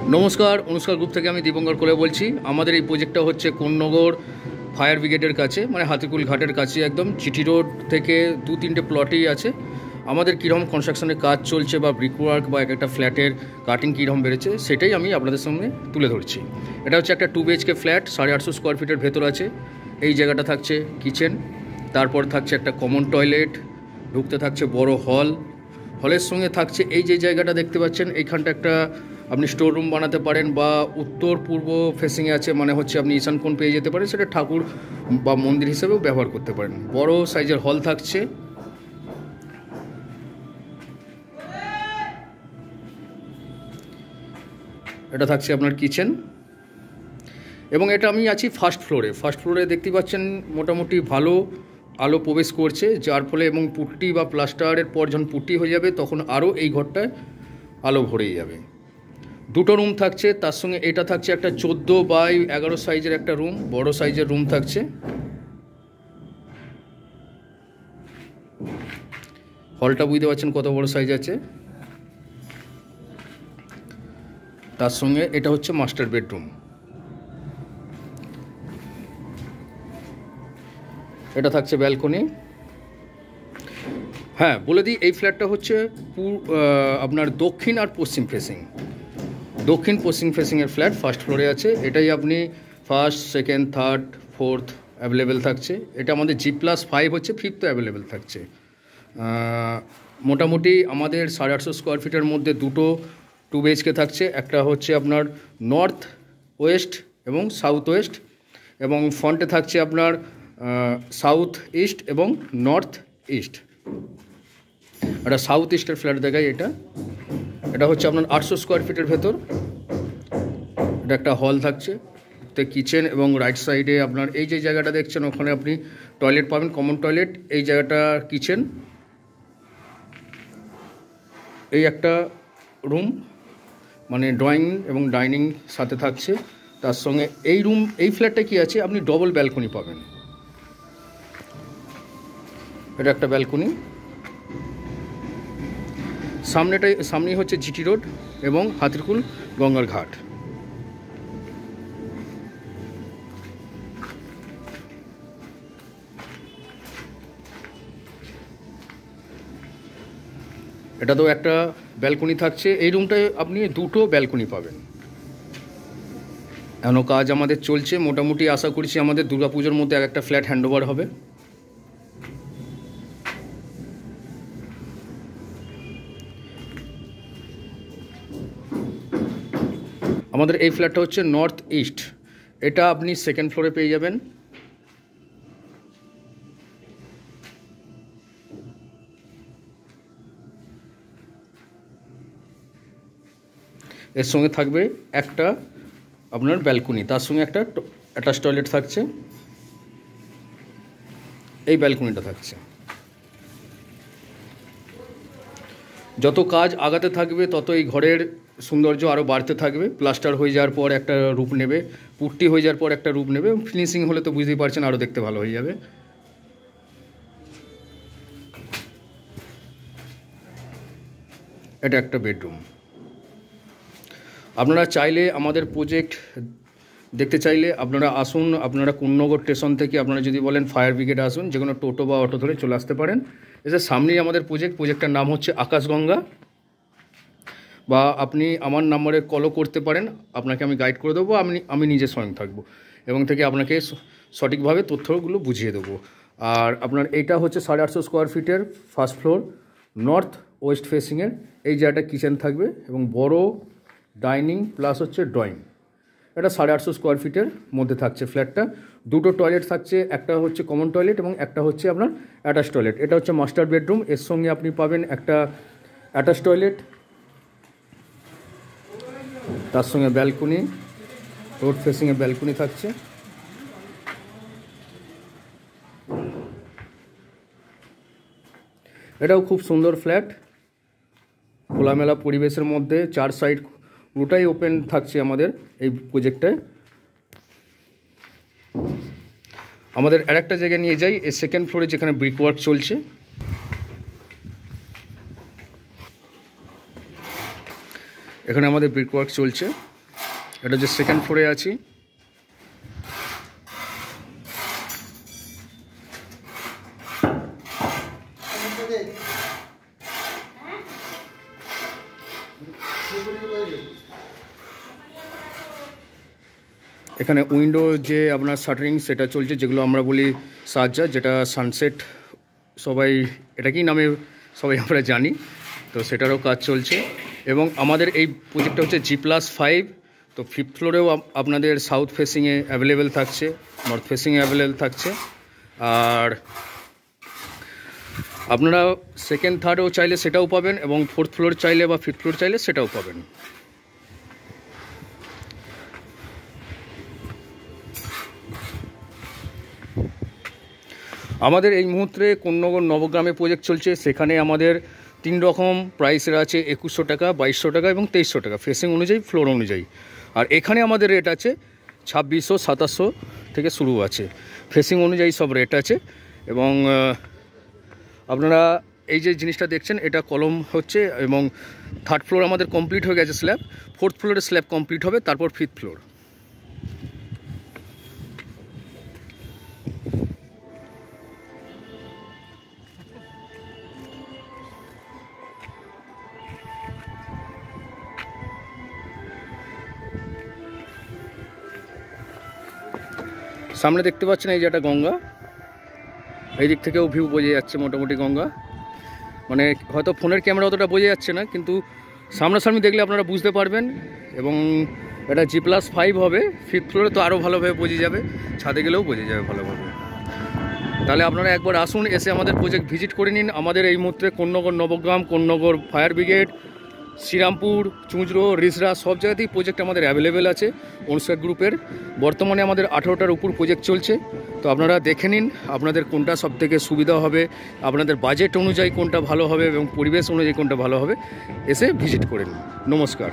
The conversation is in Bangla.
নমস্কার, অনুষ্কার গ্রুপ থেকে আমি দীপঙ্কর কোলে বলছি। আমাদের এই প্রজেক্টটা হচ্ছে কোন্নগর ফায়ার ব্রিগেডের কাছে, মানে হাতিকুল ঘাটের কাছে, একদম জিটি রোড থেকে 2-3টে প্লটেই আছে। আমাদের কীরকম কনস্ট্রাকশনের কাজ চলছে বা ব্রিকওয়ার্ক বা একটা ফ্ল্যাটের কাটিং কীরকম বেড়েছে সেটাই আমি আপনাদের সামনে তুলে ধরছি। এটা হচ্ছে একটা 2 BHK ফ্ল্যাট, 850 স্কোয়ার ফিটের ভেতর আছে। এই জায়গাটা থাকছে কিচেন, তারপর থাকছে একটা কমন টয়লেট, ঢুকতে থাকছে বড় হল, হলের সঙ্গে থাকছে এই যে জায়গাটা দেখতে পাচ্ছেন, এইখানটা একটা আপনি স্টোর রুম বানাতে পারেন, বা উত্তর পূর্ব ফেসিংয়ে আছে, মানে হচ্ছে আপনি ঈশান কোণ পেয়ে যেতে পারেন, সেটা ঠাকুর বা মন্দির হিসেবেও ব্যবহার করতে পারেন। বড় সাইজের হল থাকছে। এটা থাকছে আপনার কিচেন, এবং এটা আমি আছি ফার্স্ট ফ্লোরে দেখতে পাচ্ছেন মোটামুটি ভালো আলো প্রবেশ করছে, যার ফলে, এবং পুট্টি বা প্লাস্টারের পর যখন পুট্টি হয়ে যাবে তখন আরও এই ঘরটায় আলো ভরেই যাবে। 2টো রুম থাকছে, তার সঙ্গে এটা থাকছে একটা 14x11 সাইজের একটা রুম, বড় সাইজের রুম থাকছে। হলটা বুঝতে পারছেন কত বড় সাইজ আছে। তার সঙ্গে এটা হচ্ছে মাস্টার বেডরুম। এটা থাকছে ব্যালকনি। হ্যাঁ, বলে দিই, এই ফ্ল্যাটটা হচ্ছে আপনার দক্ষিণ আর পশ্চিম ফেসিং, দক্ষিণ পশ্চিম ফেসিংয়ের ফ্ল্যাট ফার্স্ট ফ্লোরে আছে। এটাই আপনি first, second, third, fourth available থাকছে। এটা আমাদের G+5 হচ্ছে, ফিফথ অ্যাভেলেবেল থাকছে। মোটামুটি আমাদের 850 স্কোয়ার ফিটের মধ্যে 2টো 2 BHK থাকছে। একটা হচ্ছে আপনার নর্থ ওয়েস্ট এবং সাউথ ওয়েস্ট, এবং ফ্রন্টে থাকছে আপনার সাউথ ইস্ট এবং নর্থ ইস্ট। একটা সাউথ ইস্টের ফ্ল্যাট দেখায়। এটা হচ্ছে আপনার 800 স্কোয়ার ফিটের ভেতর। এটা একটা হল থাকছে, তো কিচেন, এবং রাইট সাইডে আপনার এই যে জায়গাটা দেখছেন ওখানে আপনি টয়লেট পাবেন, কমন টয়লেট। এই জায়গাটা কিচেন, এই একটা রুম, মানে ড্রয়িং এবং ডাইনিং সাথে থাকছে। তার সঙ্গে এই ফ্ল্যাটটা কি আছে, আপনি ডবল ব্যালকনি পাবেন। এটা একটা ব্যালকনি। সামনেই হচ্ছে জিটি রোড এবং হাতিকুল গঙ্গার ঘাট। এটা তো একটা ব্যালকনি থাকছে। এই রুমটায় আপনি 2টো ব্যালকনি পাবেন। এখনও কাজ আমাদের চলছে, মোটামুটি আশা করছি আমাদের দুর্গাপুজোর মধ্যে একটা ফ্ল্যাট হ্যান্ডওভার হবে। আমাদের এই ফ্ল্যাটটা হচ্ছে নর্থ ইস্ট, এটা আপনি সেকেন্ড ফ্লোরে পেয়ে যাবেন। এর সঙ্গে থাকবে একটা আপনার ব্যালকনি, তার সঙ্গে একটা অ্যাটাচ টয়লেট থাকছে। এই ব্যালকনিটা থাকছে। যত কাজ আগাতে থাকবে তত এই ঘরের সৌন্দর্য আরও বাড়তে থাকবে। প্লাস্টার হয়ে যাওয়ার পর একটা রূপ নেবে, পুট্টি হয়ে যাওয়ার পর একটা রূপ নেবে, ফিনিশিং হলে তো বুঝতেই পারছেন আরও দেখতে ভালো হয়ে যাবে। এটা একটা বেডরুম। আপনারা চাইলে আমাদের প্রজেক্ট দেখতে চাইলে আপনারা আসুন। আপনারা কোন্নগর স্টেশন থেকে আপনারা যদি বলেন ফায়ার ব্রিগেডে আসুন, যে কোনো টোটো বা অটো ধরে চলে আসতে পারেন। এসে সামনেই আমাদের প্রজেক্টটার নাম হচ্ছে আকাশগঙ্গা, বা আপনি আমার নাম্বারে কলও করতে পারেন, আপনাকে আমি গাইড করে দেবো। আমি নিজে স্বয়ং থাকবো এবং থেকে আপনাকে সঠিকভাবে তথ্যগুলো বুঝিয়ে দেবো। আর আপনার এইটা হচ্ছে 850 স্কোয়ার ফিটের ফার্স্ট ফ্লোর, নর্থ ওয়েস্ট ফেসিংয়ের। এই জায়গাটা কিচেন থাকবে এবং বড় ডাইনিং প্লাস হচ্ছে ড্রয়িং। এটা 850 স্কোয়ার ফিটের মধ্যে থাকছে ফ্ল্যাটটা। 2টো টয়লেট থাকছে, একটা হচ্ছে কমন টয়লেট এবং একটা হচ্ছে আপনার অ্যাটাচ টয়লেট। এটা হচ্ছে মাস্টার বেডরুম, এর সঙ্গে আপনি পাবেন একটা অ্যাটাচ টয়লেট, তার সঙ্গে ব্যালকনি, রোড ফেসিংয়ে ব্যালকনি থাকছে। এটাও খুব সুন্দর ফ্ল্যাট, খোলামেলা পরিবেশের মধ্যে, 4 সাইড পুরোটাই ওপেন থাকছে আমাদের এই প্রজেক্টটায়। আমাদের আরেকটা জায়গায় নিয়ে যাই, এই সেকেন্ড ফ্লোরে যেখানে ব্রিকওয়ার্ক চলছে। এখানে আমাদের ব্রিকওয়ার্ক চলছে। এটা যে সেকেন্ড ফ্লোরে আছি। এখানে উইন্ডো যে আপনার শাটারিং সেটা চলছে, যেগুলো আমরা বলি সাজ্জা, যেটা সানসেট সবাই এটাকেই নামে সবাই আমরা জানি, তো সেটারও কাজ চলছে। এবং আমাদের এই প্রজেক্টটা হচ্ছে G+5, তো 5th ফ্লোরেও আপনাদের সাউথ ফেসিংয়ে অ্যাভেলেবেল থাকছে, নর্থ ফেসিংয়ে অ্যাভেলেবেল থাকছে। আর আপনারা সেকেন্ড থার্ডেও চাইলে সেটাও পাবেন, এবং 4th ফ্লোর চাইলে বা 5th ফ্লোর চাইলে সেটাও পাবেন। আমাদের এই মুহূর্তে কোন্নগর নবগ্রামে প্রজেক্ট চলছে, সেখানে আমাদের 3 রকম প্রাইসের আছে, 2100 টাকা, 2200 টাকা এবং 2300 টাকা, ফেসিং অনুযায়ী, ফ্লোর অনুযায়ী। আর এখানে আমাদের রেট আছে 2600, 2700 থেকে শুরু আছে, ফেসিং অনুযায়ী সব রেট আছে। এবং আপনারা এই যে জিনিসটা দেখছেন এটা কলম হচ্ছে, এবং 3rd ফ্লোর আমাদের কমপ্লিট হয়ে গেছে স্ল্যাব, 4th ফ্লোরের স্ল্যাব কমপ্লিট হবে, তারপর 5th ফ্লোর। সামনে দেখতে পাচ্ছেন এই যে একটা গঙ্গা, এই দিক থেকেও ভিউ বোঝা যাচ্ছে মোটামুটি গঙ্গা, মানে হয়তো ফোনের ক্যামেরা অতটা বোঝা যাচ্ছে না, কিন্তু সামনাসামনি দেখলে আপনারা বুঝতে পারবেন। এবং এটা G+5 হবে, 5th ফ্লোরে তো আরও ভালোভাবে বোঝা যাবে, ছাদে গেলেও বোঝা যাবে ভালোভাবে। তাহলে আপনারা একবার আসুন, এসে আমাদের প্রজেক্ট ভিজিট করে নিন। আমাদের এই মুহূর্তে কোন্নগর নবগ্রাম, কোন্নগর ফায়ার ব্রিগেড, শ্রীরামপুর, চুঁচড়ো, রিসরা সব জায়গাতেই প্রজেক্ট আমাদের অ্যাভেলেবেল আছে অনুষ্কা গ্রুপের। বর্তমানে আমাদের 18টার উপর প্রজেক্ট চলছে, তো আপনারা দেখে নিন আপনাদের কোনটা সবথেকে সুবিধা হবে, আপনাদের বাজেট অনুযায়ী কোনটা ভালো হবে এবং পরিবেশ অনুযায়ী কোনটা ভালো হবে, এসে ভিজিট করে নিন। নমস্কার।